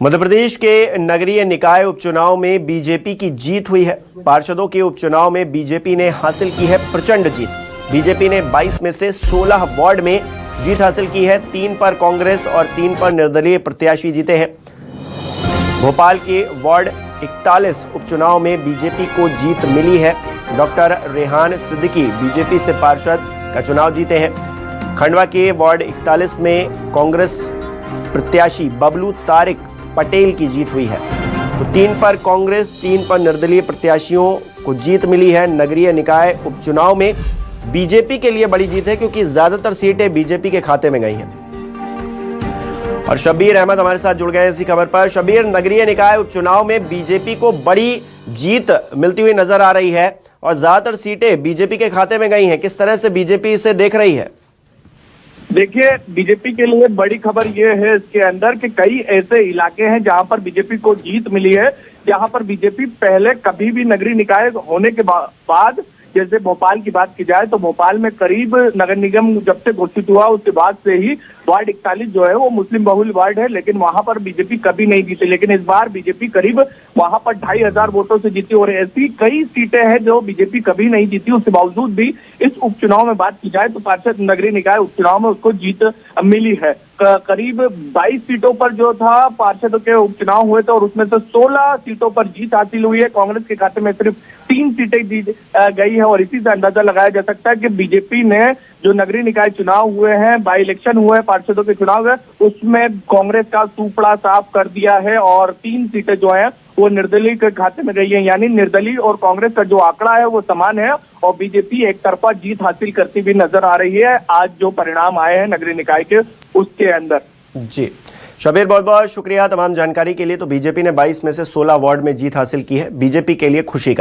मध्य प्रदेश के नगरीय निकाय उपचुनाव में बीजेपी की जीत हुई है। पार्षदों के उपचुनाव में बीजेपी ने हासिल की है प्रचंड जीत। बीजेपी ने 22 में से 16 वार्ड में जीत हासिल की है। 3 पर कांग्रेस और 3 पर निर्दलीय प्रत्याशी जीते हैं। भोपाल के वार्ड 41 उपचुनाव में बीजेपी को जीत मिली है। डॉक्टर रेहान सिद्दीकी बीजेपी से पार्षद का चुनाव जीते हैं। खंडवा के वार्ड 41 में कांग्रेस प्रत्याशी बबलू तारिक पटेल की जीत हुई है। तो 3 पर कांग्रेस, 3 पर निर्दलीय प्रत्याशियों को जीत मिली है। नगरीय निकाय उपचुनाव में बीजेपी के लिए बड़ी जीत है क्योंकि ज्यादातर सीटें बीजेपी के खाते में गई हैं। और शब्बीर अहमद हमारे साथ जुड़ गए इसी खबर पर। शब्बीर, नगरीय निकाय उपचुनाव में बीजेपी को बड़ी जीत मिलती हुई नजर आ रही है और ज्यादातर सीटें बीजेपी के खाते में गई हैं। किस तरह से बीजेपी इसे देख रही है? देखिए, बीजेपी के लिए बड़ी खबर यह है इसके अंदर कि कई ऐसे इलाके हैं जहां पर बीजेपी को जीत मिली है, जहां पर बीजेपी पहले कभी भी नगरीय निकाय होने के बाद, जैसे भोपाल की बात की जाए तो भोपाल में करीब नगर निगम जब से घोषित हुआ उसके बाद से ही वार्ड 41 जो है वो मुस्लिम बहुल वार्ड है, लेकिन वहां पर बीजेपी कभी नहीं जीती। लेकिन इस बार बीजेपी करीब वहां पर 2500 वोटों से जीती और ऐसी कई सीटें हैं जो बीजेपी कभी नहीं जीती। उसके बावजूद भी इस उपचुनाव में बात की जाए तो पार्षद नगरीय निकाय उपचुनाव में उसको जीत मिली है। करीब 22 सीटों पर जो था पार्षदों के उपचुनाव हुए थे और उसमें से 16 सीटों पर जीत हासिल हुई है। कांग्रेस के खाते में सिर्फ 3 सीटें जीत गई है और इसी से अंदाजा लगाया जा सकता है कि बीजेपी ने जो नगरीय निकाय चुनाव हुए हैं, बाई इलेक्शन हुए हैं, पार्षदों के चुनाव है, उसमें कांग्रेस का सूपड़ा साफ कर दिया है और 3 सीटें जो है वो निर्दलीय के खाते में गई है। यानी निर्दलीय और कांग्रेस का जो आंकड़ा है वो समान है और बीजेपी एक तरफा जीत हासिल करती हुई नजर आ रही है। आज जो परिणाम आए हैं नगरीय निकाय के उसके अंदर। जी शब्बीर, बहुत बहुत शुक्रिया तमाम जानकारी के लिए। तो बीजेपी ने 22 में से 16 वार्ड में जीत हासिल की है। बीजेपी के लिए खुशी का